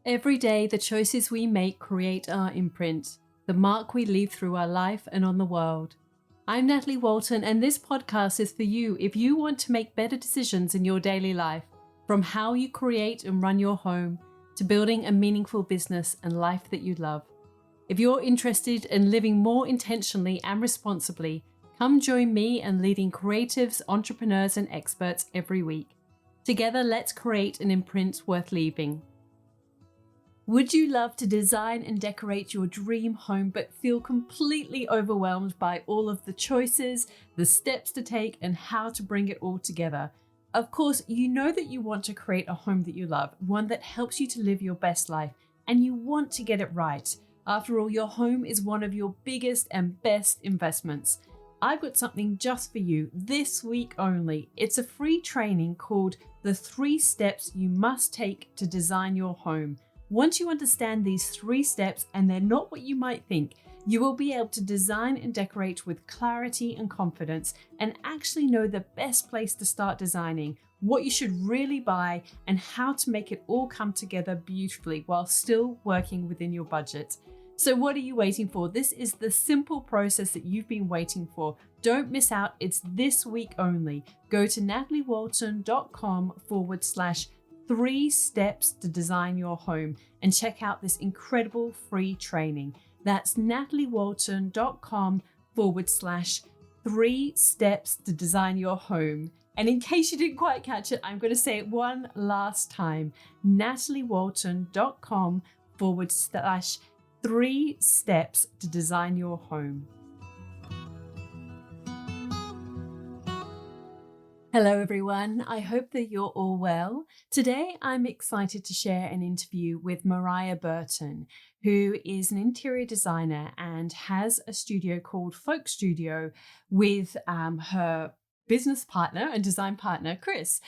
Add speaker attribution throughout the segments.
Speaker 1: Every day, the choices we make create our imprint, the mark we leave through our life and on the world. I'm Natalie Walton, and this podcast is for you if you want to make better decisions in your daily life, from how you create and run your home to building a meaningful business and life that you love. If you're interested in living more intentionally and responsibly, come join me and leading creatives, entrepreneurs, and experts every week. Together, let's create an imprint worth leaving. Would you love to design and decorate your dream home but feel completely overwhelmed by all of the choices, the steps to take, and how to bring it all together? Of course, you know that you want to create a home that you love, one that helps you to live your best life, and you want to get it right. After all, your home is one of your biggest and best investments. I've got something just for you this week only. It's a free training called The 3 Steps You Must Take to Design Your Home. Once you understand these 3 steps, and they're not what you might think, you will be able to design and decorate with clarity and confidence and actually know the best place to start designing, what you should really buy, and how to make it all come together beautifully while still working within your budget. So what are you waiting for? This is the simple process that you've been waiting for. Don't miss out. It's this week only. Go to nataliewalton.com/3 steps to design your home and check out this incredible free training. That's nataliewalton.com/3 steps to design your home. And in case you didn't quite catch it, I'm going to say it one last time. nataliewalton.com/3 steps to design your home. Hello everyone, I hope that you're all well. Today I'm excited to share an interview with Mariah Burton, who is an interior designer and has a studio called Folk Studio with her business partner and design partner, Chris.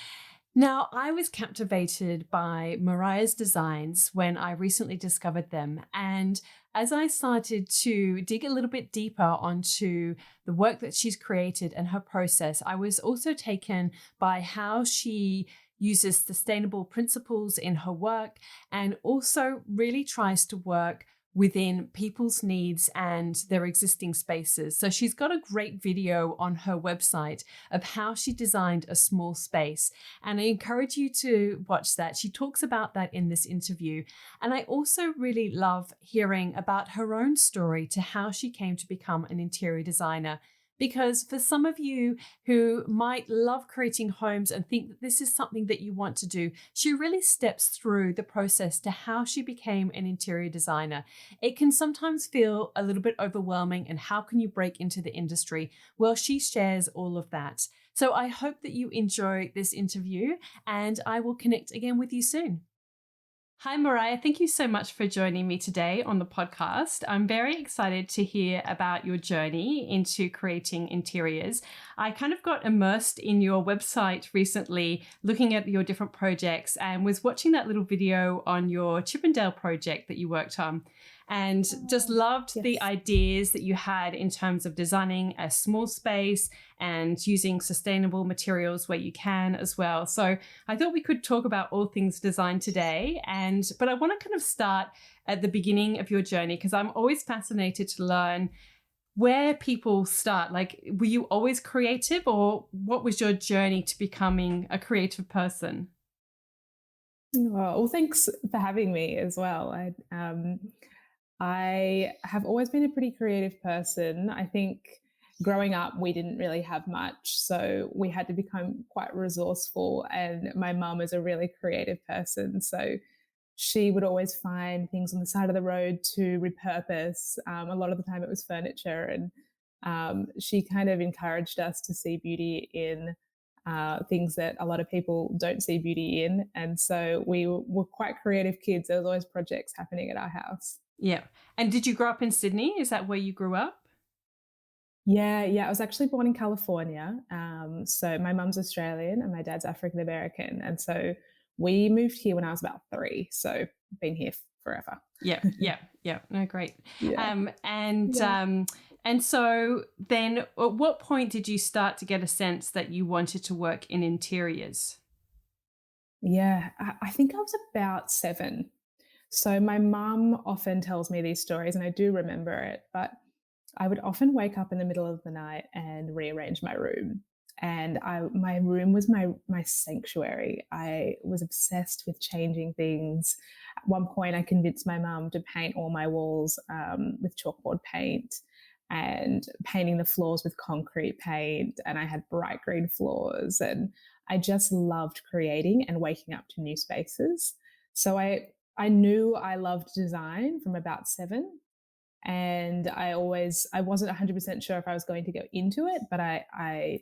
Speaker 1: Now, I was captivated by Mariah's designs when I recently discovered them, and as I started to dig a little bit deeper onto the work that she's created and her process, I was also taken by how she uses sustainable principles in her work and also really tries to work within people's needs and their existing spaces. So she's got a great video on her website of how she designed a small space. And I encourage you to watch that. She talks about that in this interview. And I also really love hearing about her own story to how she came to become an interior designer. Because for some of you who might love creating homes and think that this is something that you want to do, she really steps through the process to how she became an interior designer. It can sometimes feel a little bit overwhelming, and how can you break into the industry? Well, she shares all of that. So I hope that you enjoy this interview, and I will connect again with you soon. Hi, Mariah. Thank you so much for joining me today on the podcast. I'm very excited to hear about your journey into creating interiors. I kind of got immersed in your website recently, looking at your different projects, and was watching that little video on your Chippendale project that you worked on. And just loved the ideas that you had in terms of designing a small space and using sustainable materials where you can as well. So I thought we could talk about all things design today. But I want to kind of start at the beginning of your journey, because I'm always fascinated to learn where people start. Like, were you always creative, or what was your journey to becoming a creative person?
Speaker 2: Well, thanks for having me as well. I have always been a pretty creative person. I think growing up, we didn't really have much, so we had to become quite resourceful. And my mum is a really creative person, so she would always find things on the side of the road to repurpose. A lot of the time it was furniture, and she kind of encouraged us to see beauty in things that a lot of people don't see beauty in. And so we were quite creative kids. There was always projects happening at our house.
Speaker 1: Yeah. And did you grow up in Sydney? Is that where you grew up?
Speaker 2: Yeah. I was actually born in California. So my mum's Australian and my dad's African American. And so we moved here when I was about 3. So I've been here forever.
Speaker 1: Yeah. No, great.
Speaker 2: Yeah.
Speaker 1: And so then at what point did you start to get a sense that you wanted to work in interiors?
Speaker 2: Yeah. I think I was about 7. So my mum often tells me these stories, and I do remember it, but I would often wake up in the middle of the night and rearrange my room. And my room was my sanctuary. I was obsessed with changing things. At one point, I convinced my mum to paint all my walls with chalkboard paint and painting the floors with concrete paint. And I had bright green floors. And I just loved creating and waking up to new spaces. So I knew I loved design from about 7, and I wasn't 100% sure if I was going to go into it, but I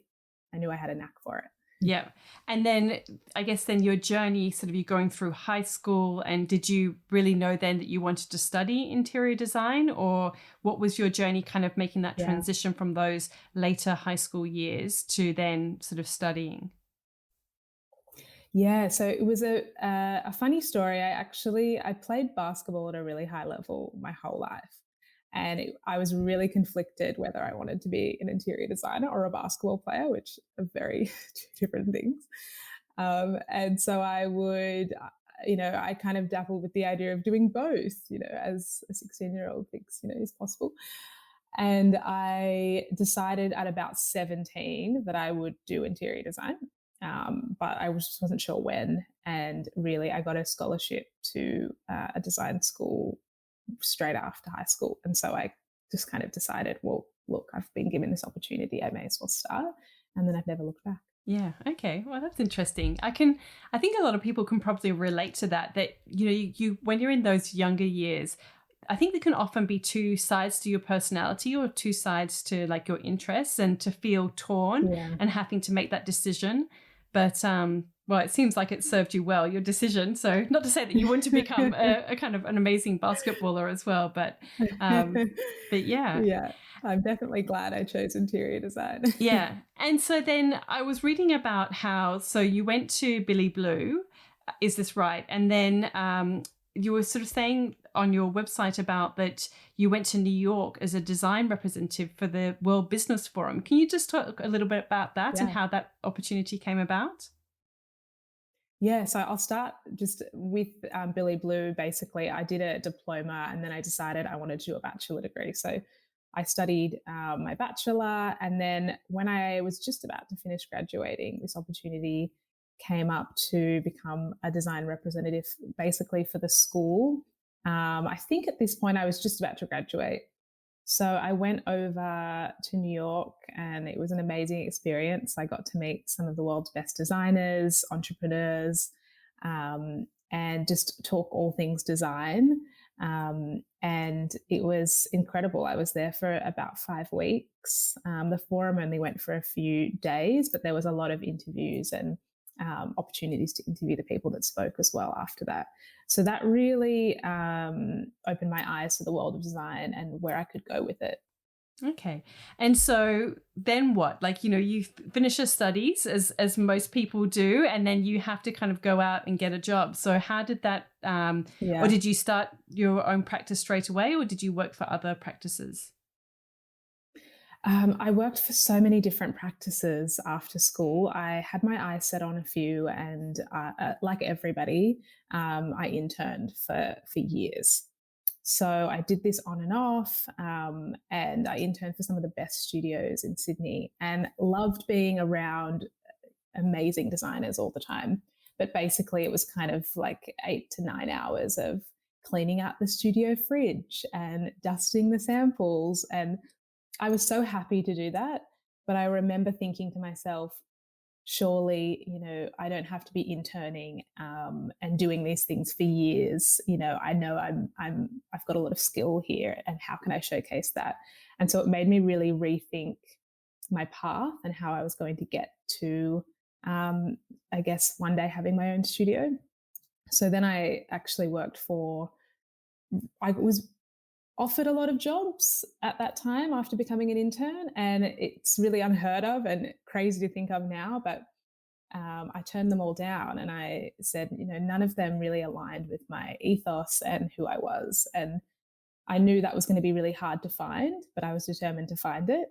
Speaker 2: knew I had a knack for it.
Speaker 1: Yeah. And then I guess then your journey, sort of you going through high school, and did you really know then that you wanted to study interior design, or what was your journey kind of making that
Speaker 2: Yeah.
Speaker 1: transition from those later high school years to then sort of studying?
Speaker 2: Yeah, so it was a funny story. I played basketball at a really high level my whole life, and I was really conflicted whether I wanted to be an interior designer or a basketball player, which are very two different things. And so I kind of dabbled with the idea of doing both, as a 16-year-old thinks, is possible. And I decided at about 17 that I would do interior design, but just wasn't sure when. And really, I got a scholarship to a design school straight after high school. And so I just kind of decided, well, look, I've been given this opportunity, I may as well start. And then I've never looked back.
Speaker 1: Yeah. Okay. Well, that's interesting. I think a lot of people can probably relate to that, you when you're in those younger years, I think there can often be two sides to your personality or two sides to like your interests, and to feel torn
Speaker 2: Yeah.
Speaker 1: and having to make that decision. But well, it seems like it served you well, your decision. So not to say that you want to become a kind of an amazing basketballer as well, um, but yeah.
Speaker 2: Yeah, I'm definitely glad I chose interior design.
Speaker 1: Yeah. And so then I was reading about how, so you went to Billy Blue, is this right? And then you were sort of saying on your website about that you went to New York as a design representative for the World Business Forum. Can you just talk a little bit about that and
Speaker 2: Yeah.
Speaker 1: how that opportunity came about?
Speaker 2: Yeah, so I'll start just with Billy Blue. Basically, I did a diploma and then I decided I wanted to do a bachelor degree. So I studied my bachelor. And then when I was just about to finish graduating, this opportunity came up to become a design representative basically for the school. I think at this point I was just about to graduate. So I went over to New York and it was an amazing experience. I got to meet some of the world's best designers, entrepreneurs, and just talk all things design. And it was incredible. I was there for about 5 weeks. The forum only went for a few days, but there was a lot of interviews and opportunities to interview the people that spoke as well after that. So that really opened my eyes to the world of design and where I could go with it.
Speaker 1: Okay. And so then what? Like, you finish your studies as most people do, and then you have to kind of go out and get a job. So how did that or
Speaker 2: Yeah.
Speaker 1: did you start your own practice straight away, or did you work for other practices?
Speaker 2: I worked for so many different practices after school. I had my eyes set on a few, and like everybody, I interned for years. So I did this on and off, and I interned for some of the best studios in Sydney, and loved being around amazing designers all the time. But basically, it was kind of like 8 to 9 hours of cleaning out the studio fridge and dusting the samples, and I was so happy to do that. But I remember thinking to myself, surely, I don't have to be interning and doing these things for years. I know I've got a lot of skill here, and how can I showcase that? And so it made me really rethink my path and how I was going to get to, I guess, one day having my own studio. So then I actually I was offered a lot of jobs at that time after becoming an intern, and it's really unheard of and crazy to think of now, but I turned them all down and I said, none of them really aligned with my ethos and who I was. And I knew that was going to be really hard to find, but I was determined to find it.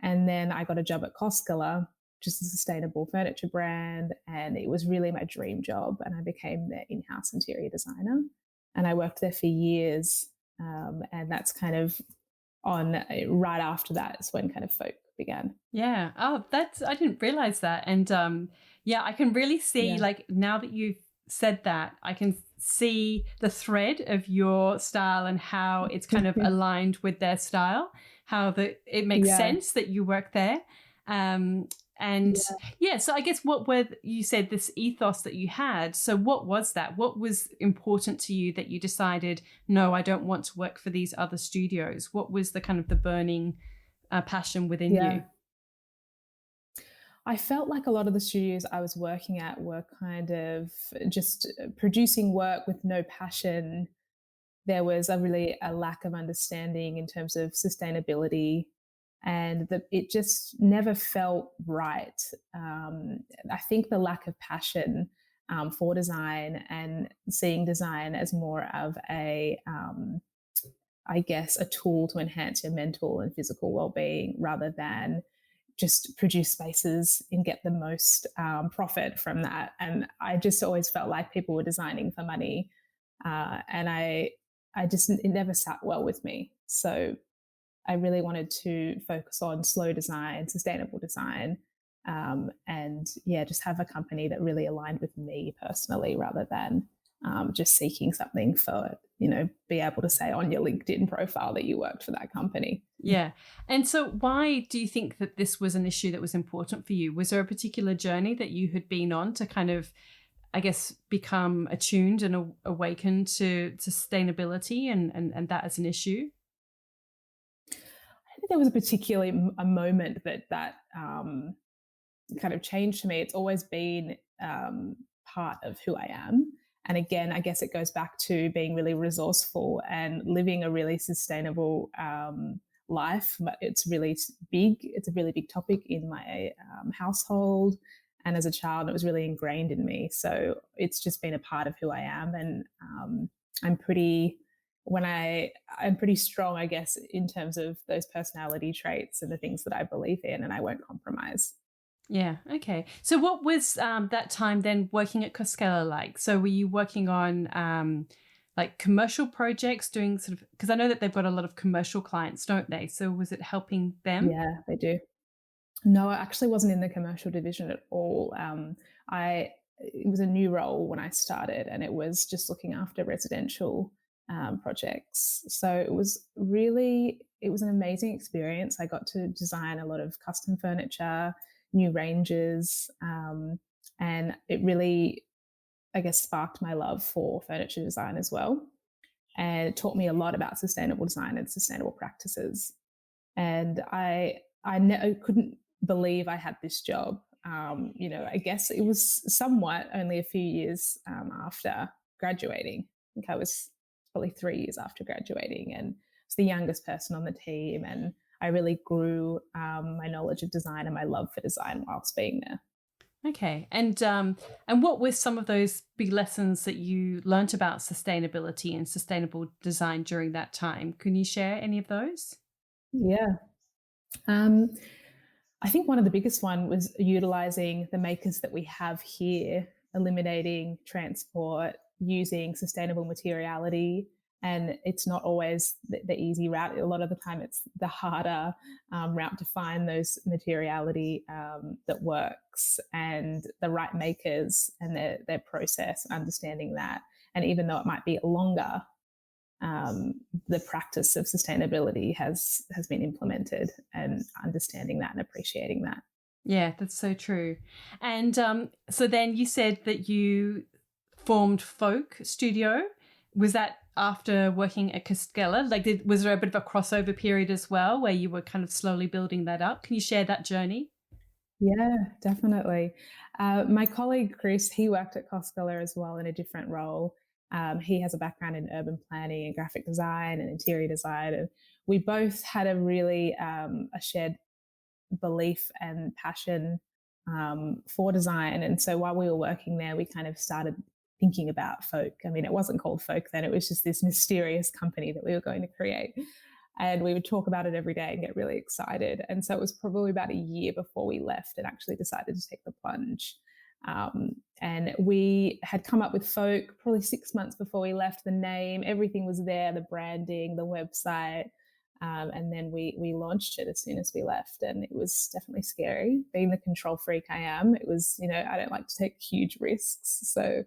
Speaker 2: And then I got a job at Koskela, just a sustainable furniture brand. And it was really my dream job. And I became their in house interior designer. and I worked there for years. And that's kind of on right after that is when kind of folk began.
Speaker 1: Yeah. Oh, that's I didn't realize that. And yeah, I can really see,
Speaker 2: Yeah.
Speaker 1: like, now that you've said that, I can see the thread of your style and how it's kind of aligned with their style, how it makes
Speaker 2: Yeah.
Speaker 1: sense that you work there. Um and
Speaker 2: Yeah.
Speaker 1: yeah, so I guess what were you said this ethos that you had. So what was that? What was important to you that you decided, no, I don't want to work for these other studios? What was the kind of the burning passion within
Speaker 2: Yeah.
Speaker 1: you?
Speaker 2: I felt like a lot of the studios I was working at were kind of just producing work with no passion. There was a lack of understanding in terms of sustainability, and it just never felt right. I think the lack of passion for design and seeing design as more of I guess, a tool to enhance your mental and physical well-being rather than just produce spaces and get the most profit from that. And I just always felt like people were designing for money, and I just it never sat well with me. So I really wanted to focus on slow design, sustainable design, and yeah, just have a company that really aligned with me personally, rather than just seeking something for be able to say on your LinkedIn profile that you worked for that company.
Speaker 1: Yeah. And so why do you think that this was an issue that was important for you? Was there a particular journey that you had been on to kind of, I guess, become attuned and awakened to sustainability and that as an issue?
Speaker 2: I think there was a particularly a moment that kind of changed for me. It's always been part of who I am. And again, I guess it goes back to being really resourceful and living a really sustainable life. But it's really big. It's a really big topic in my household. And as a child, it was really ingrained in me. So it's just been a part of who I am. And I'm pretty I'm pretty strong, I guess, in terms of those personality traits and the things that I believe in, and I won't compromise.
Speaker 1: Yeah. Okay. So what was that time then working at Costello like? So were you working on like commercial projects doing sort of, because I know that they've got a lot of commercial clients, don't they? So was it helping them?
Speaker 2: Yeah, they do. No, I actually wasn't in the commercial division at all. I It was a new role when I started, and it was just looking after residential projects. So it was an amazing experience. I got to design a lot of custom furniture, new ranges, and it really, I guess, sparked my love for furniture design as well. And it taught me a lot about sustainable design and sustainable practices. And I couldn't believe I had this job. I guess it was somewhat only a few years after graduating. I think I was probably 3 years after graduating, and I was the youngest person on the team. And I really grew my knowledge of design and my love for design whilst being there.
Speaker 1: Okay. And what were some of those big lessons that you learnt about sustainability and sustainable design during that time? Can you share any of those?
Speaker 2: Yeah. Um, I think one of the biggest one was utilizing the makers that we have here, eliminating transport, using sustainable materiality. And it's not always the easy route. A lot of the time, it's the harder route to find those materiality that works, and the right makers and their process, understanding that. And even though it might be longer, the practice of sustainability has been implemented, and understanding that and appreciating that.
Speaker 1: Yeah, that's so true. And so then you said that you formed Folk Studio. Was that after working at Castella? Like, was there a bit of a crossover period as well where you were kind of slowly building that up? Can you share that journey?
Speaker 2: Yeah, definitely. My colleague Chris, he worked at Costco as well in a different role. He has a background in urban planning and graphic design and interior design, and we both had a shared belief and passion for design. And so while we were working there, we kind of started thinking about Folk. I mean, it wasn't called Folk then, it was just this mysterious company that we were going to create. And we would talk about it every day and get really excited. And so it was probably about a year before we left and actually decided to take the plunge. And we had come up with Folk probably 6 months before we left. The name, everything was there, the branding, the website. And then we launched it as soon as we left. And it was definitely scary. Being the control freak I am, it was, I don't like to take huge risks. So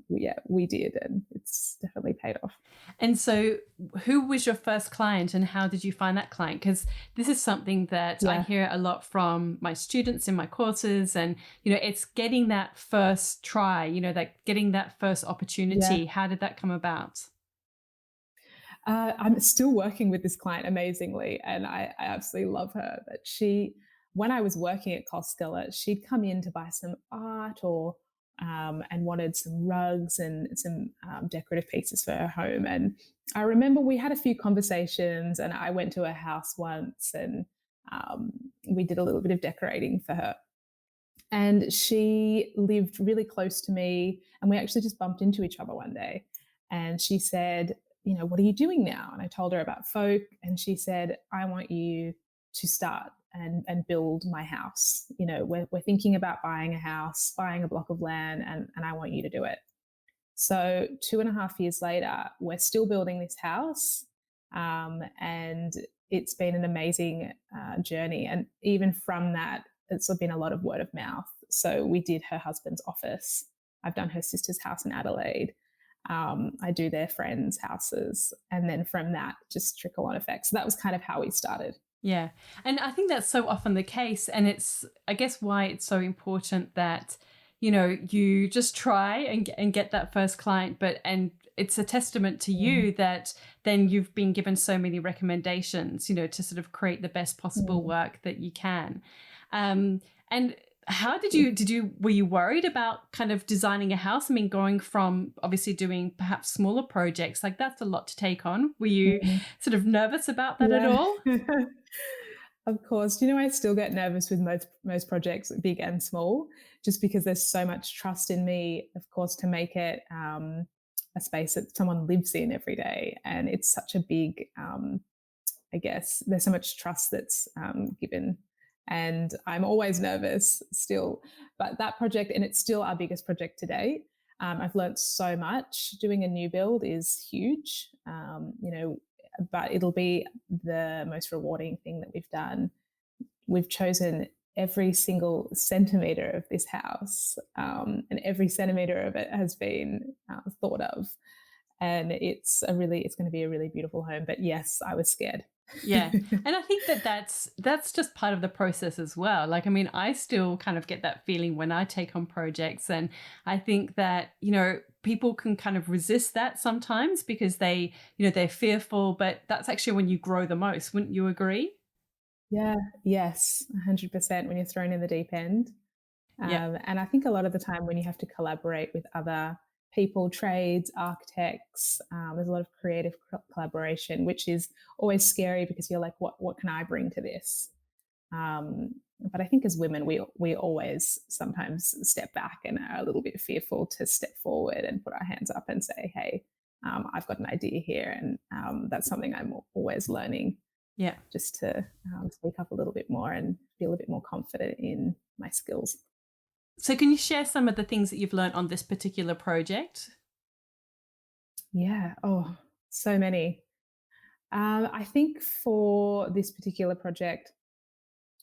Speaker 2: we did, and it's definitely paid off.
Speaker 1: And so who was your first client and how did you find that client? Because this is something that I hear a lot from my students in my courses, and, it's getting that first try, that getting that first opportunity.
Speaker 2: Yeah.
Speaker 1: How did that come about?
Speaker 2: I'm still working with this client amazingly, and I absolutely love her. But when I was working at Koskela, she'd come in to buy some art or and wanted some rugs and some decorative pieces for her home. And I remember we had a few conversations, and I went to her house once, and we did a little bit of decorating for her. And she lived really close to me, and we actually just bumped into each other one day. And she said, what are you doing now? And I told her about Folk, and she said, I want you to start and build my house. We're thinking about buying a house, buying a block of land, and I want you to do it. So 2.5 years later, we're still building this house. And it's been an amazing journey. And even from that, it's been a lot of word of mouth. So we did her husband's office. I've done her sister's house in Adelaide. I do their friends' houses. And then from that, just trickle on effect. So that was kind of how we started.
Speaker 1: Yeah. And I think that's so often the case. And it's, I guess, why it's so important that, you just try and get that first client, and it's a testament to you that then you've been given so many recommendations, to sort of create the best possible work that you can. And how were you worried about kind of designing a house? I mean, going from obviously doing perhaps smaller projects, like that's a lot to take on. Were you sort of nervous about that at all?
Speaker 2: Of course. I still get nervous with most projects, big and small, just because there's so much trust in me, of course, to make it a space that someone lives in every day. And it's such a big, I guess, there's so much trust that's given. And I'm always nervous still. But that project, and it's still our biggest project to date, I've learned so much. Doing a new build is huge. But it'll be the most rewarding thing that we've done. We've chosen every single centimetre of this house, and every centimetre of it has been thought of. And it's going to be a really beautiful home. But yes, I was scared.
Speaker 1: Yeah. And I think that's just part of the process as well. Like, I mean, I still kind of get that feeling when I take on projects. And I think that, people can kind of resist that sometimes because they're fearful, but that's actually when you grow the most. Wouldn't you agree?
Speaker 2: Yeah. Yes. 100% when you're thrown in the deep end.
Speaker 1: Yeah.
Speaker 2: And I think a lot of the time when you have to collaborate with other people, trades, architects, there's a lot of creative collaboration, which is always scary because you're like, what can I bring to this? But I think as women, we always sometimes step back and are a little bit fearful to step forward and put our hands up and say, hey, I've got an idea here. And that's something I'm always learning.
Speaker 1: Yeah.
Speaker 2: Just to speak up a little bit more and feel a bit more confident in my skills.
Speaker 1: So can you share some of the things that you've learned on this particular project?
Speaker 2: Yeah. Oh, so many. I think for this particular project,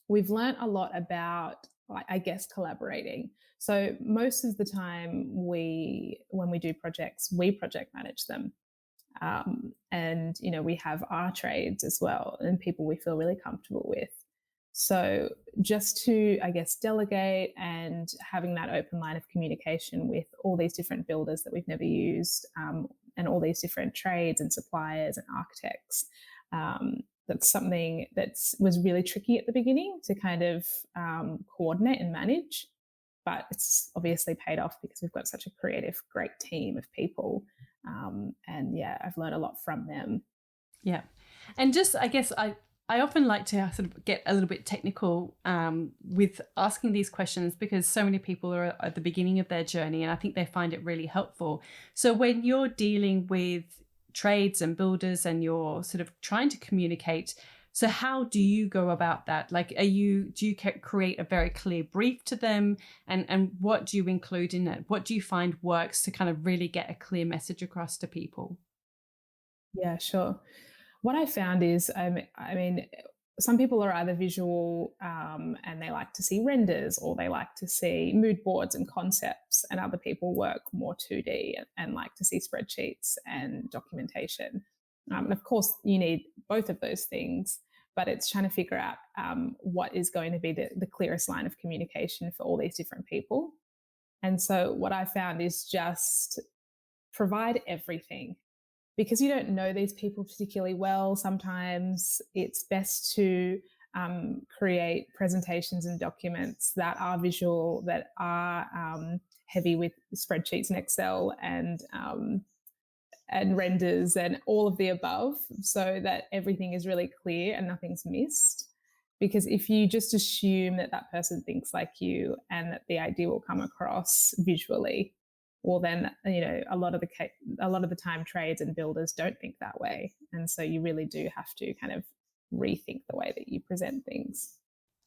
Speaker 2: we've learned a lot about, I guess, collaborating. So most of the time when we do projects, we project manage them. And, we have our trades as well and people we feel really comfortable with. So just to, I guess, delegate and having that open line of communication with all these different builders that we've never used, and all these different trades and suppliers and architects. That's something that was really tricky at the beginning to kind of coordinate and manage. But it's obviously paid off because we've got such a creative, great team of people. And yeah, I've learned a lot from them.
Speaker 1: Yeah. And just, I guess, I often like to sort of get a little bit technical with asking these questions because so many people are at the beginning of their journey and I think they find it really helpful. So when you're dealing with trades and builders and you're sort of trying to communicate, So how do you go about that? Like, do you create a very clear brief to them, and what do you include in it? What do you find works to kind of really get a clear message across to people?
Speaker 2: Yeah, sure. What I found is, I mean, some people are either visual and they like to see renders or they like to see mood boards and concepts, and other people work more 2D and like to see spreadsheets and documentation. And of course, you need both of those things, but it's trying to figure out what is going to be the clearest line of communication for all these different people. And so, what I found is just provide everything, because you don't know these people particularly well. Sometimes it's best to create presentations and documents that are visual, that are heavy with spreadsheets and Excel and renders and all of the above, so that everything is really clear and nothing's missed. Because if you just assume that that person thinks like you and that the idea will come across visually, well, then a lot of the time trades and builders don't think that way, and so you really do have to kind of rethink the way that you present things.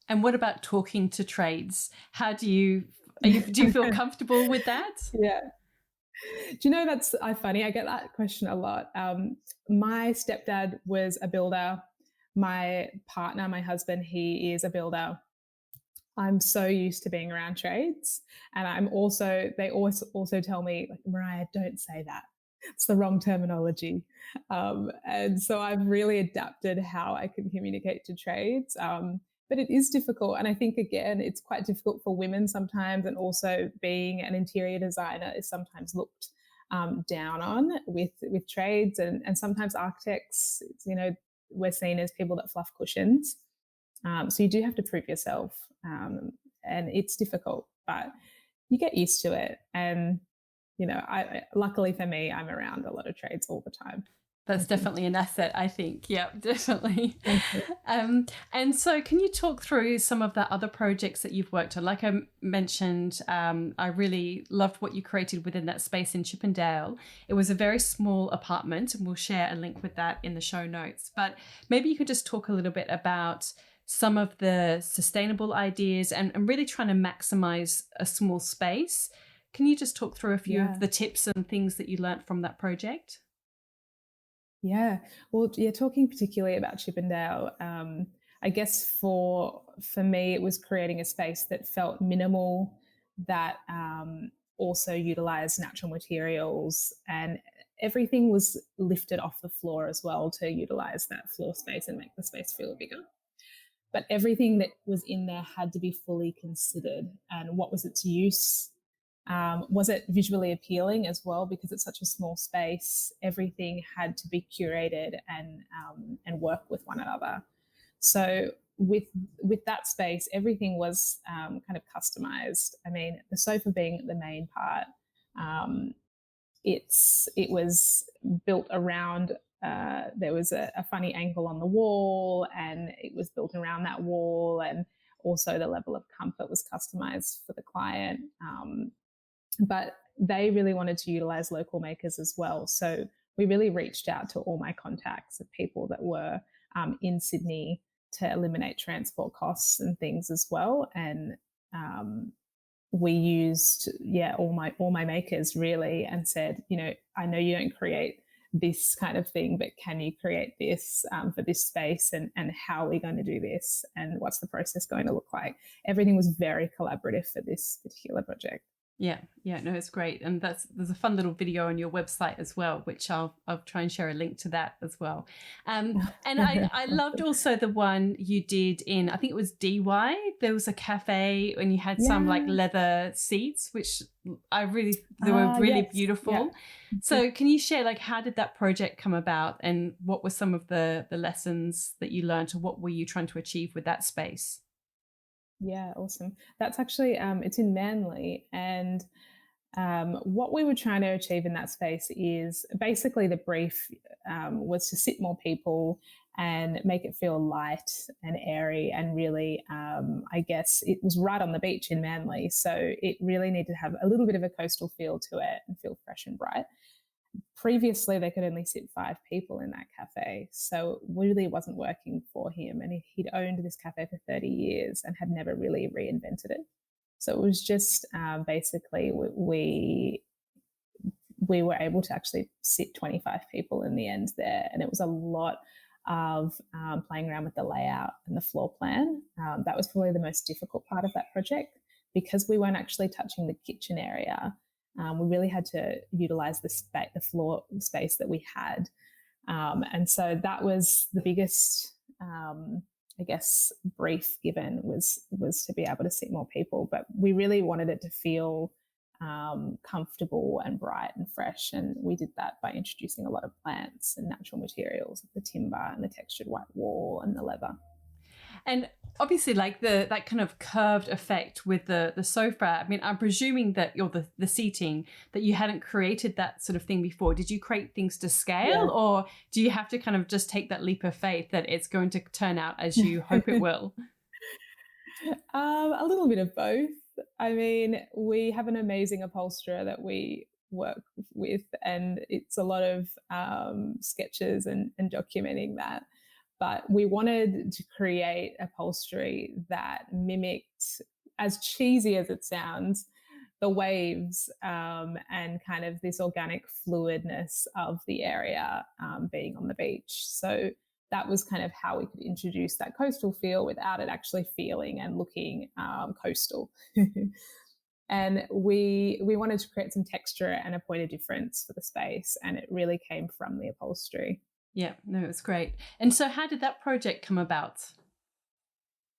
Speaker 1: And what about talking to trades? How do you feel comfortable with that?
Speaker 2: Yeah. Do you know, that's funny? I get that question a lot. My stepdad was a builder. My partner, my husband, he is a builder. I'm so used to being around trades. And they always also tell me, like, Mariah, don't say that. It's the wrong terminology. And so I've really adapted how I can communicate to trades. But it is difficult. And I think, again, it's quite difficult for women sometimes. And also, being an interior designer is sometimes looked down on with trades, and sometimes architects, we're seen as people that fluff cushions. So you do have to prove yourself, and it's difficult, but you get used to it. And luckily for me, I'm around a lot of trades all the time.
Speaker 1: That's
Speaker 2: I think.
Speaker 1: definitely an asset, I think. Yeah, definitely.
Speaker 2: Thank you.
Speaker 1: And so, can you talk through some of the other projects that you've worked on? Like I mentioned, I really loved what you created within that space in Chippendale. It was a very small apartment, and we'll share a link with that in the show notes. But maybe you could just talk a little bit about some of the sustainable ideas, and really trying to maximize a small space. Can you just talk through a few
Speaker 2: Yeah.
Speaker 1: of the tips and things that you learnt from that project?
Speaker 2: Yeah. Well, yeah, talking particularly about Chippendale, I guess for me, it was creating a space that felt minimal, that also utilized natural materials, and everything was lifted off the floor as well to utilize that floor space and make the space feel bigger. But everything that was in there had to be fully considered. And what was its use? Was it visually appealing as well? Because it's such a small space, everything had to be curated and work with one another. So with that space, everything was kind of customized. I mean, the sofa being the main part, um, it was built around. There was a funny angle on the wall, and it was built around that wall, and also the level of comfort was customized for the client. But they really wanted to utilize local makers as well. So we really reached out to all my contacts of people that were in Sydney to eliminate transport costs and things as well. And we used, yeah, all my makers really, and said, I know you don't create this kind of thing, but can you create this for this space, and how are we going to do this, and what's the process going to look like? Everything was very collaborative for this particular project.
Speaker 1: Yeah, yeah, no, it's great, and there's a fun little video on your website as well, which I'll try and share a link to that as well. And I loved also the one you did in, I think it was DY. There was a cafe and you had some like
Speaker 2: Yeah.
Speaker 1: leather seats, which they were really
Speaker 2: Yes.
Speaker 1: beautiful.
Speaker 2: Yeah.
Speaker 1: So can you share, like, how did that project come about, and what were some of the lessons that you learned, or what were you trying to achieve with that space?
Speaker 2: Yeah, awesome. That's actually it's in Manly, and what we were trying to achieve in that space is basically the brief was to sit more people and make it feel light and airy, and really, I guess it was right on the beach in Manly, so it really needed to have a little bit of a coastal feel to it and feel fresh and bright. previously they could only sit 5 people in that cafe. So it really wasn't working for him. And he'd owned this cafe for 30 years and had never really reinvented it. So it was just basically we were able to actually sit 25 people in the end there. And it was a lot of playing around with the layout and the floor plan. That was probably the most difficult part of that project because we weren't actually touching the kitchen area. We really had to utilize the floor space that we had. And so that was the biggest, I guess, brief given was to be able to sit more people. But we really wanted it to feel comfortable and bright and fresh. And we did that by introducing a lot of plants and natural materials, like the timber and the textured white wall and the leather.
Speaker 1: And obviously, like that kind of curved effect with the sofa. I mean, I'm presuming that you're the seating, that you hadn't created that sort of thing before. Did you create things to scale, or do you have to kind of just take that leap of faith that it's going to turn out as you hope it will?
Speaker 2: A little bit of both. I mean, we have an amazing upholsterer that we work with, and it's a lot of sketches and documenting that. But we wanted to create upholstery that mimicked, as cheesy as it sounds, the waves and kind of this organic fluidness of the area being on the beach. So that was kind of how we could introduce that coastal feel without it actually feeling and looking coastal. And we wanted to create some texture and a point of difference for the space, and it really came from the upholstery.
Speaker 1: Yeah, no, it's great. And so how did that project come about?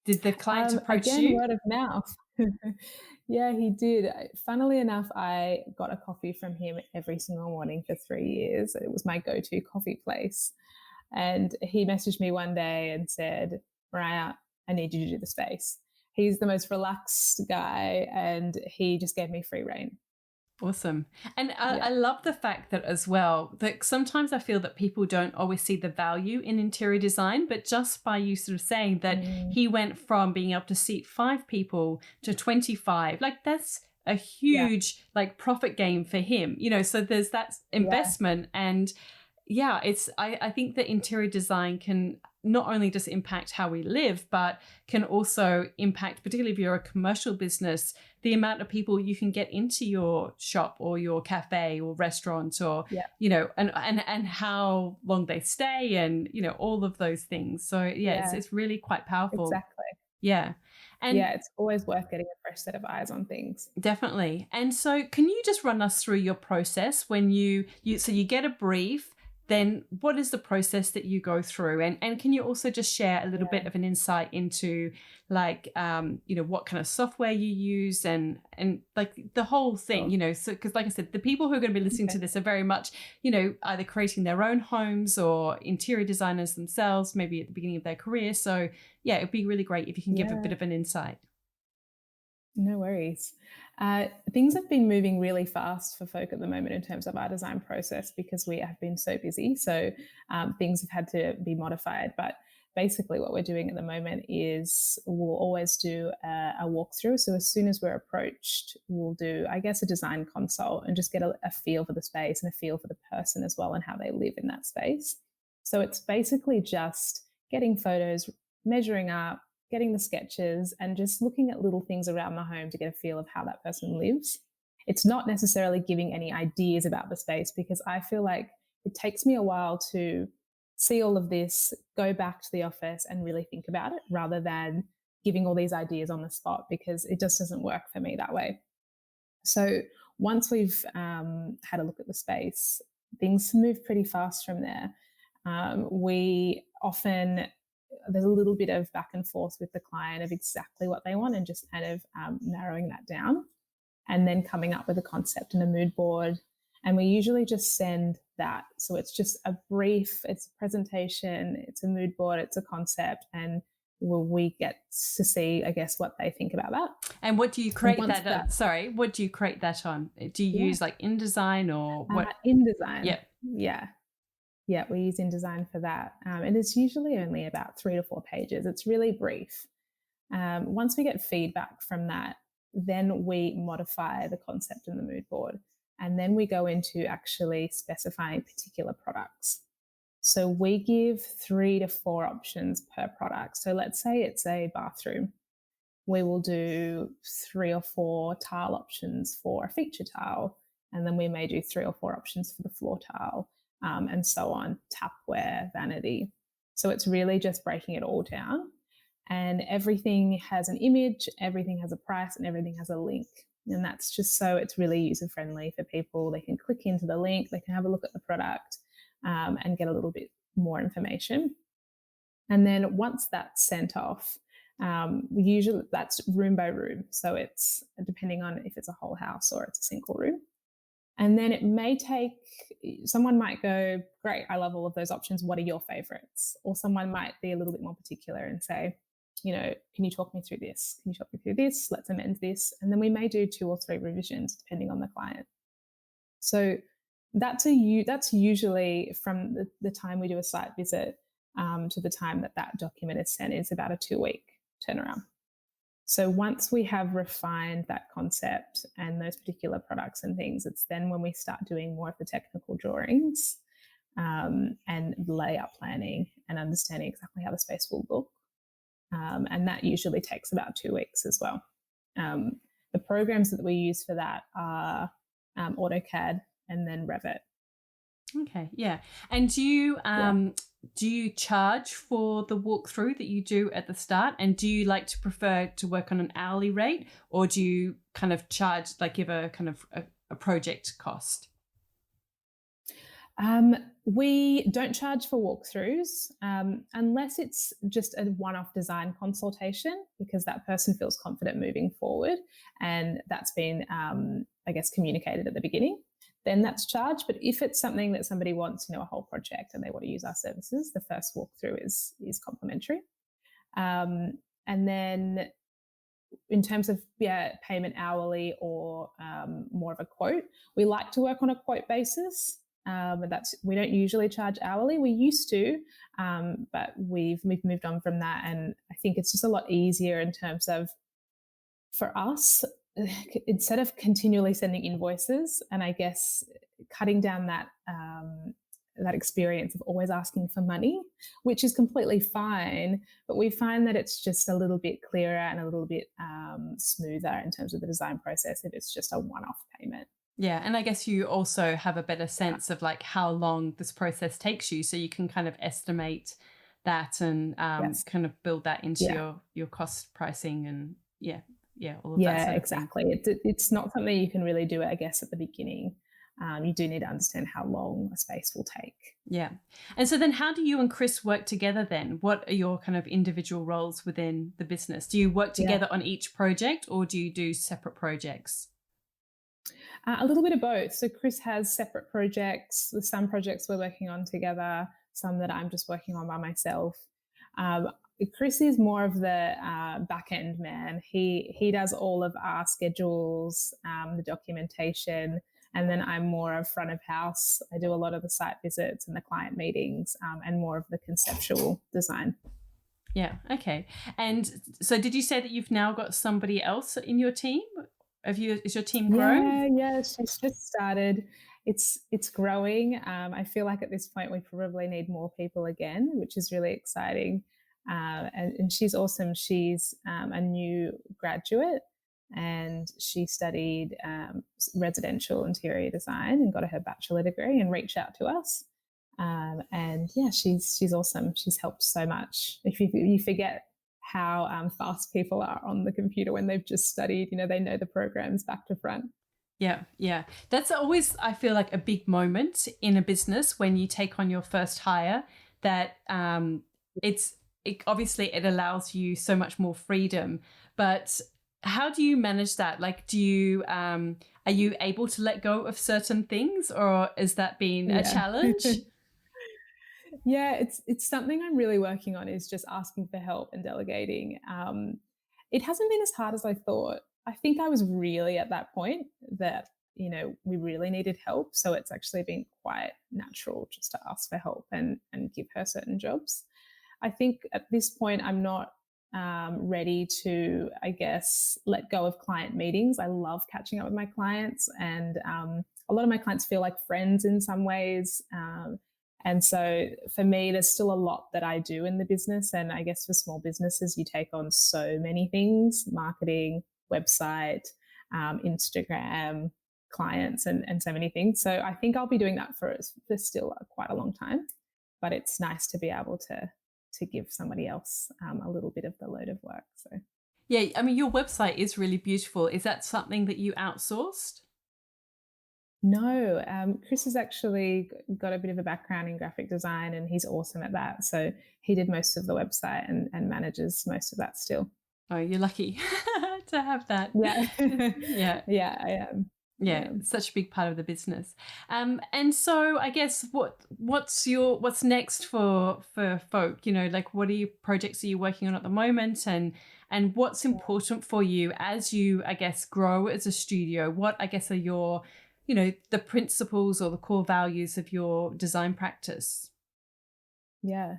Speaker 1: Did the client approach
Speaker 2: Again,
Speaker 1: you?
Speaker 2: word of mouth. Yeah, he did. Funnily enough, I got a coffee from him every single morning for 3 years. It was my go-to coffee place. And he messaged me one day and said, Mariah, I need you to do the space. He's the most relaxed guy, and he just gave me free rein.
Speaker 1: Awesome. And I
Speaker 2: Yeah.
Speaker 1: love the fact that as well, that sometimes I feel that people don't always see the value in interior design, but just by you sort of saying that he went from being able to seat 5 people to 25, like that's a
Speaker 2: Yeah.
Speaker 1: huge like profit gain for him, so there's that
Speaker 2: Yeah.
Speaker 1: investment. And yeah, I think that interior design can not only just impact how we live, but can also impact, particularly if you're a commercial business, the amount of people you can get into your shop or your cafe or restaurant, or,
Speaker 2: Yeah.
Speaker 1: and how long they stay, and, all of those things. So yeah,
Speaker 2: Yeah.
Speaker 1: it's really quite powerful.
Speaker 2: Exactly.
Speaker 1: Yeah. And
Speaker 2: Yeah, it's always worth getting a fresh set of eyes on things.
Speaker 1: definitely. And so can you just run us through your process when you get a brief, then what is the process that you go through? And can you also just share a little bit of an insight into like, what kind of software you use and like the whole thing, so, because like I said, the people who are going to be listening to this are very much, either creating their own homes or interior designers themselves, maybe at the beginning of their career. So yeah, it'd be really great if you can give a bit of an insight.
Speaker 2: No worries. Things have been moving really fast for folk at the moment in terms of our design process because we have been so busy. So things have had to be modified. But basically, what we're doing at the moment is we'll always do a walkthrough. So as soon as we're approached, we'll do, I guess, a design consult and just get a feel for the space and a feel for the person as well and how they live in that space. So it's basically just getting photos, measuring up, getting the sketches, and just looking at little things around the home to get a feel of how that person lives. It's not necessarily giving any ideas about the space because I feel like it takes me a while to see all of this, go back to the office and really think about it rather than giving all these ideas on the spot because it just doesn't work for me that way. So once we've had a look at the space, things move pretty fast from there. We often there's a little bit of back and forth with the client of exactly what they want and just kind of narrowing that down and then coming up with a concept and a mood board. And we usually just send that. So it's just a brief, it's a presentation, it's a mood board, it's a concept, and we get to see, I guess, what they think about that.
Speaker 1: And what do you create that on? Sorry, what do you create that on? Do you use like InDesign or what?
Speaker 2: InDesign.
Speaker 1: Yeah.
Speaker 2: Yeah. Yeah, we use InDesign for that. And it's usually only about 3 to 4 pages. It's really brief. Once we get feedback from that, then we modify the concept and the mood board. And then we go into actually specifying particular products. So we give 3 to 4 options per product. So let's say it's a bathroom. We will do 3 or 4 tile options for a feature tile. And then we may do 3 or 4 options for the floor tile, and so on, tapware, vanity. So it's really just breaking it all down. And everything has an image, everything has a price, and everything has a link. And that's just so it's really user friendly for people. They can click into the link, they can have a look at the product, and get a little bit more information. And then once that's sent off, usually that's room by room. So it's depending on if it's a whole house or it's a single room. And then it may take, someone might go, great, I love all of those options. What are your favorites? Or someone might be a little bit more particular and say, can you talk me through this? Can you talk me through this? Let's amend this. And then we may do 2 or 3 revisions depending on the client. So that's usually from the time we do a site visit to the time that document is sent. It's about a 2-week turnaround. So once we have refined that concept and those particular products and things, it's then when we start doing more of the technical drawings, and layout planning and understanding exactly how the space will look. And that usually takes about 2 weeks as well. The programs that we use for that are AutoCAD and then Revit.
Speaker 1: Okay, yeah. And do you charge for the walkthrough that you do at the start? And do you like to prefer to work on an hourly rate, or do you kind of charge, like give a kind of a project cost?
Speaker 2: We don't charge for walkthroughs unless it's just a one-off design consultation, because that person feels confident moving forward and that's been, I guess, communicated at the beginning. Then that's charged. But if it's something that somebody wants, a whole project and they want to use our services, the first walkthrough is complimentary. And then in terms of payment hourly or more of a quote, we like to work on a quote basis. We don't usually charge hourly. We used to, but we've moved on from that, and I think it's just a lot easier in terms of, for us, instead of continually sending invoices, and I guess cutting down that experience of always asking for money, which is completely fine, but we find that it's just a little bit clearer and a little bit smoother in terms of the design process if it's just a one-off payment.
Speaker 1: Yeah, and I guess you also have a better sense of like how long this process takes you, so you can kind of estimate that and
Speaker 2: Yes.
Speaker 1: kind of build that into
Speaker 2: Yeah.
Speaker 1: your cost pricing and all of that
Speaker 2: Yeah,
Speaker 1: sort of thing.
Speaker 2: exactly. It's not something you can really do, I guess, at the beginning. You do need to understand how long a space will take.
Speaker 1: Yeah. And so then how do you and Chris work together then? What are your kind of individual roles within the business? Do you work
Speaker 2: Yeah.
Speaker 1: together on each project, or do you do separate projects?
Speaker 2: A little bit of both. So Chris has separate projects. With some projects we're working on together, some that I'm just working on by myself. Chris is more of the back end man. He does all of our schedules, the documentation, and then I'm more of front of house. I do a lot of the site visits and the client meetings, and more of the conceptual design.
Speaker 1: Yeah. Okay. And so did you say that you've now got somebody else in your team? Is your team grown?
Speaker 2: Yeah, she's just started. It's growing. I feel like at this point we probably need more people again, which is really exciting. And she's awesome. She's a new graduate, and she studied residential interior design and got her bachelor degree and reached out to us. And yeah, she's awesome. She's helped so much. If you forget how fast people are on the computer when they've just studied, they know the programs back to front.
Speaker 1: Yeah, yeah. That's always, I feel like, a big moment in a business when you take on your first hire. That obviously it allows you so much more freedom. But how do you manage that? Like, are you able to let go of certain things, or has that been a challenge?
Speaker 2: Yeah, it's something I'm really working on, is just asking for help and delegating. It hasn't been as hard as I thought. I think I was really at that point that, we really needed help. So it's actually been quite natural just to ask for help and give her certain jobs. I think at this point, I'm not ready to, I guess, let go of client meetings. I love catching up with my clients, and a lot of my clients feel like friends in some ways. And so for me, there's still a lot that I do in the business. And I guess for small businesses, you take on so many things: marketing, website, Instagram, clients, and so many things. So I think I'll be doing that for still quite a long time. But it's nice to be able to give somebody else a little bit of the load of work. So
Speaker 1: Yeah, I mean, your website is really beautiful. Is that something that you outsourced?
Speaker 2: no, Chris has actually got a bit of a background in graphic design, and he's awesome at that. So he did most of the website and manages most of that still.
Speaker 1: Oh, you're lucky to have that.
Speaker 2: Yeah,
Speaker 1: Yeah.
Speaker 2: yeah, I am.
Speaker 1: Yeah,
Speaker 2: Yeah.
Speaker 1: it's such a big part of the business. And so I guess what's next for folk? You know, like what are you projects are you working on at the moment, and what's important for you as you, I guess, grow as a studio? What I guess are your, the principles or the core values of your design practice?
Speaker 2: Yeah.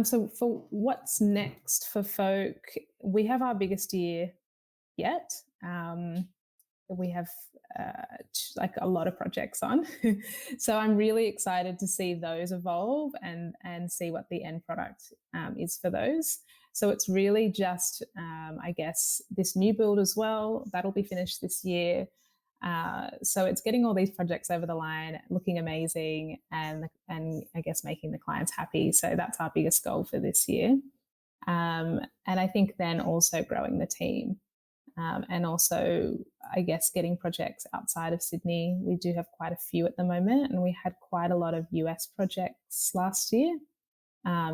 Speaker 2: So for what's next for folk, we have our biggest year yet. We have like a lot of projects on, so I'm really excited to see those evolve and see what the end product is for those. So it's really just, I guess, this new build as well that'll be finished this year. So it's getting all these projects over the line, looking amazing, and I guess making the clients happy. So that's our biggest goal for this year. And I think then also growing the team. And also, I guess, getting projects outside of Sydney. We do have quite a few at the moment, and we had quite a lot of US projects last year.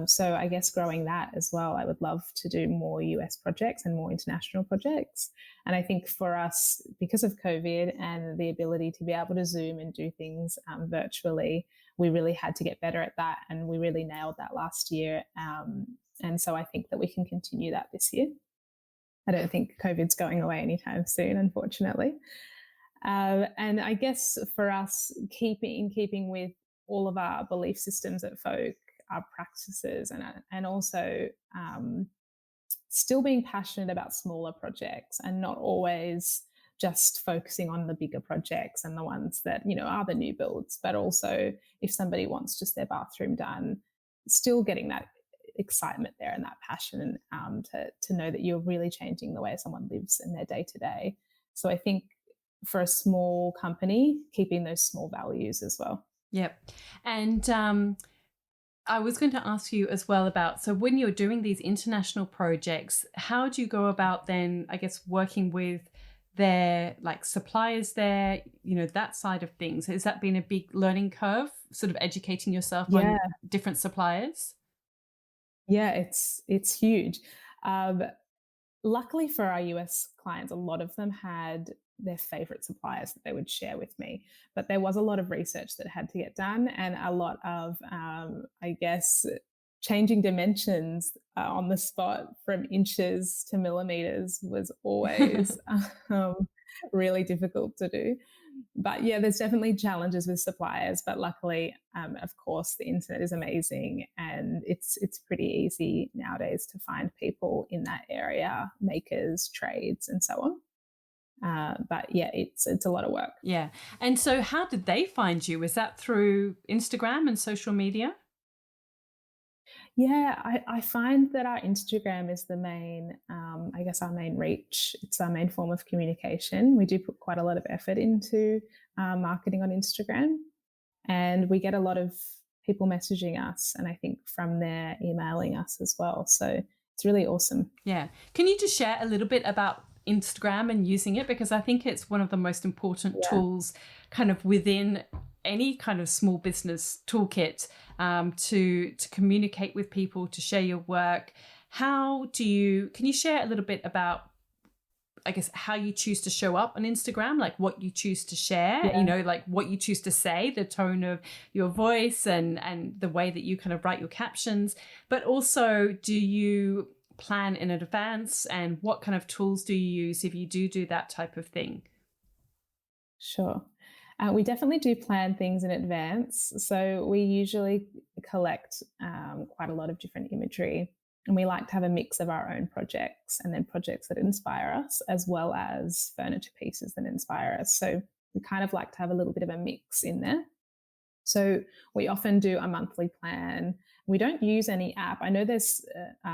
Speaker 2: So I guess growing that as well. I would love to do more US projects and more international projects. And I think for us, because of COVID and the ability to be able to Zoom and do things virtually, we really had to get better at that. And we really nailed that last year. And so I think that we can continue that this year. I don't think COVID's going away anytime soon, unfortunately. And I guess for us, keeping with all of our belief systems at Folk, our practices, and also still being passionate about smaller projects and not always just focusing on the bigger projects and the ones that are the new builds, but also if somebody wants just their bathroom done, still getting that excitement there and that passion to know that you're really changing the way someone lives in their day to day. So I think for a small company, keeping those small values as well.
Speaker 1: Yep. And I was going to ask you as well about, so when you're doing these international projects, how do you go about then, I guess, working with their like suppliers there, that side of things? Has that been a big learning curve, sort of educating yourself on
Speaker 2: Yeah,
Speaker 1: different suppliers?
Speaker 2: yeah, it's huge. Um, Luckily for our US clients, a lot of them had their favorite suppliers that they would share with me. But there was a lot of research that had to get done, and a lot of, I guess, changing dimensions on the spot from inches to millimeters was always really difficult to do. But yeah, there's definitely challenges with suppliers. But luckily, of course, the internet is amazing, and it's pretty easy nowadays to find people in that area, makers, trades, and so on. But yeah, it's a lot of work.
Speaker 1: Yeah. And so how did they find you? Was that through Instagram and social media?
Speaker 2: Yeah, I find that our Instagram is the main, I guess, our main reach. It's our main form of communication. We do put quite a lot of effort into marketing on Instagram, and we get a lot of people messaging us, and I think from there emailing us as well. So it's really awesome.
Speaker 1: Yeah. Can you just share a little bit about Instagram and using it? Because I think it's one of the most important
Speaker 2: Yeah,
Speaker 1: tools kind of within any kind of small business toolkit, to communicate with people, to share your work. Can you share a little bit about, I guess, how you choose to show up on Instagram, like what you choose to share,
Speaker 2: yeah,
Speaker 1: like what you choose to say, the tone of your voice and the way that you kind of write your captions. But also, do you plan in advance, and what kind of tools do you use if you do that type of thing?
Speaker 2: sure. We definitely do plan things in advance. So we usually collect quite a lot of different imagery, and we like to have a mix of our own projects and then projects that inspire us, as well as furniture pieces that inspire us. So we kind of like to have a little bit of a mix in there. So we often do a monthly plan. We don't use any app. I know there's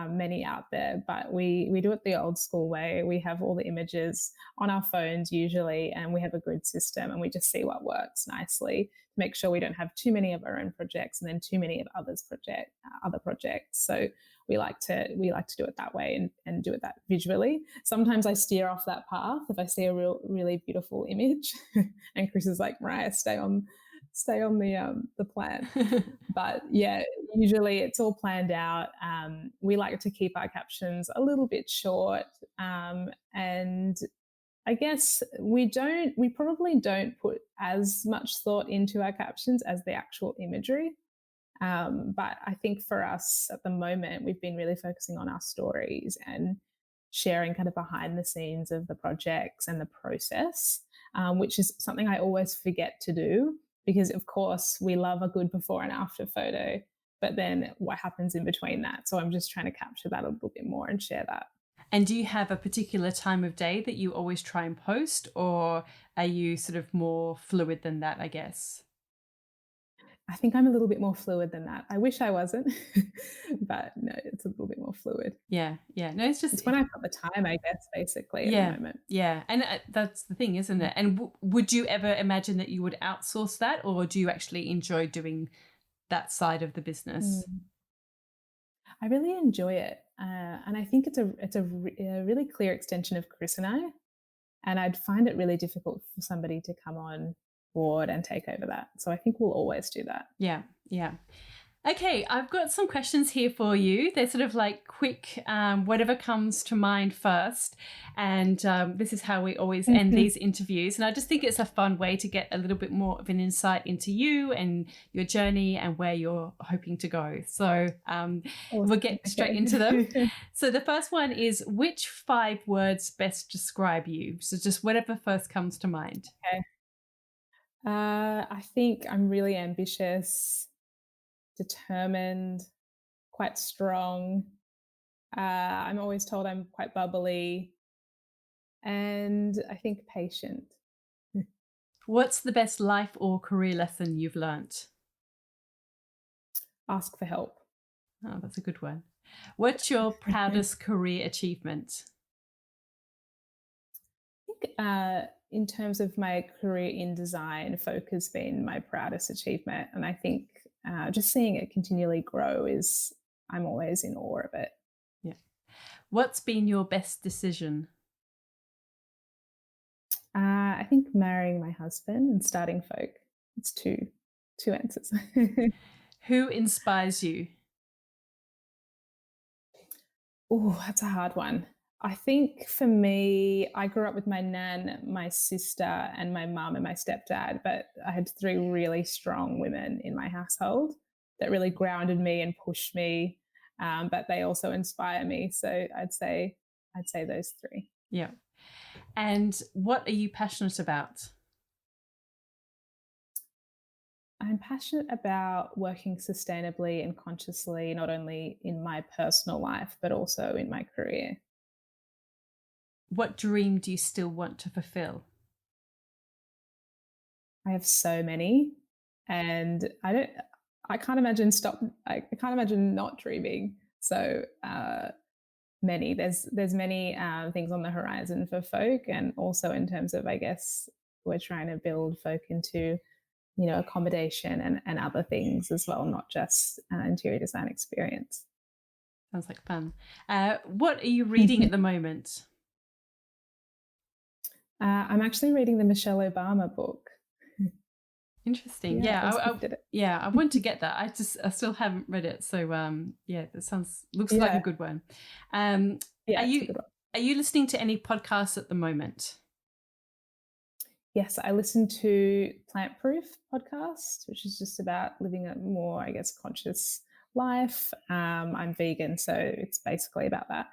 Speaker 2: many out there, but we do it the old school way. We have all the images on our phones usually, and we have a grid system, and we just see what works nicely to make sure we don't have too many of our own projects and then too many of other projects. So we like to do it that way and do it that visually. Sometimes I steer off that path if I see a really beautiful image, and Chris is like, Mariah, stay on the plan. But yeah, usually it's all planned out. We like to keep our captions a little bit short, and I guess we probably don't put as much thought into our captions as the actual imagery. But I think for us at the moment, we've been really focusing on our stories and sharing kind of behind the scenes of the projects and the process, which is something I always forget to do, because of course we love a good before and after photo, but then what happens in between that? So I'm just trying to capture that a little bit more and share that.
Speaker 1: And do you have a particular time of day that you always try and post, or are you sort of more fluid than that, I guess?
Speaker 2: I think I'm a little bit more fluid than that. I wish I wasn't, but no, it's a little bit more fluid.
Speaker 1: Yeah. No, it's just,
Speaker 2: It's when I've got the time, I guess, basically at the moment.
Speaker 1: Yeah. And that's the thing, isn't it? And would you ever imagine that you would outsource that, or do you actually enjoy doing that side of the business?
Speaker 2: I really enjoy it. And I think it's a really clear extension of Chris and I. And I'd find it really difficult for somebody to come on board and take over that. So I think we'll always do that.
Speaker 1: Yeah. Okay, I've got some questions here for you. They're sort of like quick, whatever comes to mind first. And this is how we always end these interviews. And I just think it's a fun way to get a little bit more of an insight into you and your journey and where you're hoping to go. So we'll get straight into them. So the first one is, which 5 words best describe you? So just whatever first comes to mind.
Speaker 2: Okay. I think I'm really ambitious, determined, quite strong. I'm always told I'm quite bubbly, and I think patient.
Speaker 1: What's the best life or career lesson you've learnt?
Speaker 2: Ask for help.
Speaker 1: Oh, that's a good one. What's your proudest career achievement?
Speaker 2: I think in terms of my career in design, Folk has been my proudest achievement. And I think just seeing it continually grow I'm always in awe of it.
Speaker 1: Yeah. What's been your best decision?
Speaker 2: I think marrying my husband and starting Folk. It's two answers.
Speaker 1: Who inspires you?
Speaker 2: Oh, that's a hard one. I think for me, I grew up with my nan, my sister, and my mum and my stepdad, but I had 3 really strong women in my household that really grounded me and pushed me, but they also inspire me. So I'd say those 3.
Speaker 1: Yeah. And what are you passionate about?
Speaker 2: I'm passionate about working sustainably and consciously, not only in my personal life, but also in my career.
Speaker 1: What dream do you still want to fulfill?
Speaker 2: I have so many, and I can't imagine not dreaming. So many. There's many things on the horizon for Folk, and also in terms of, I guess, we're trying to build Folk into, accommodation and other things as well, not just interior design experience.
Speaker 1: Sounds like fun. What are you reading at the moment?
Speaker 2: I'm actually reading the Michelle Obama book.
Speaker 1: Interesting. Yeah, I want to get that. I still haven't read it. So that looks like a good one. Are you listening to any podcasts at the moment?
Speaker 2: Yes, I listen to Plant Proof podcast, which is just about living a more, I guess, conscious life. I'm vegan, so it's basically about that.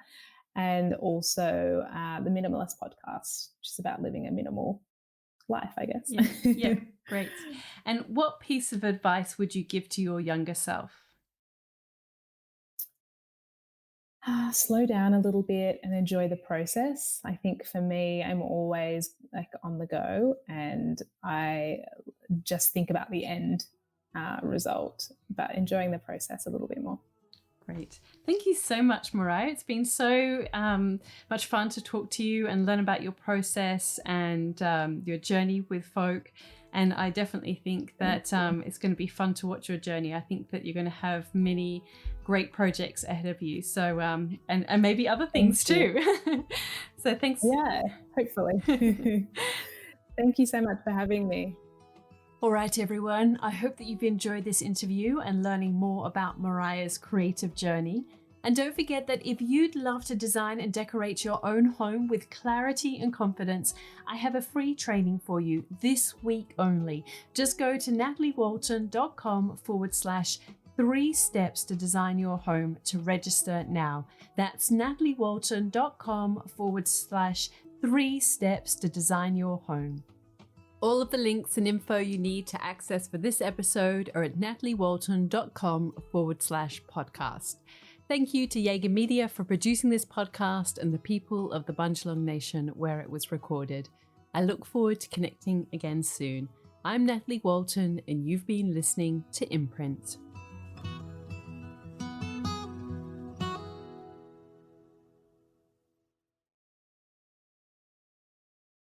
Speaker 2: And also the Minimalist podcast, which is about living a minimal life, I guess.
Speaker 1: Yeah, great. And what piece of advice would you give to your younger self?
Speaker 2: Slow down a little bit and enjoy the process. I think for me, I'm always like on the go, and I just think about the end result, but enjoying the process a little bit more.
Speaker 1: Great. Thank you so much, Mariah. It's been so much fun to talk to you and learn about your process and your journey with folk. And I definitely think that it's going to be fun to watch your journey. I think that you're going to have many great projects ahead of you. So, and maybe other things too. So thanks.
Speaker 2: Yeah, hopefully. Thank you so much for having me.
Speaker 1: All right, everyone. I hope that you've enjoyed this interview and learning more about Mariah's creative journey. And don't forget that if you'd love to design and decorate your own home with clarity and confidence, I have a free training for you this week only. Just go to nataliewalton.com/3 steps to design your home to register now. That's nataliewalton.com/3 steps to design your home. All of the links and info you need to access for this episode are at nataliewalton.com/podcast. Thank you to Jaeger Media for producing this podcast and the people of the Bundjalung Nation where it was recorded. I look forward to connecting again soon. I'm Natalie Walton, and you've been listening to Imprint.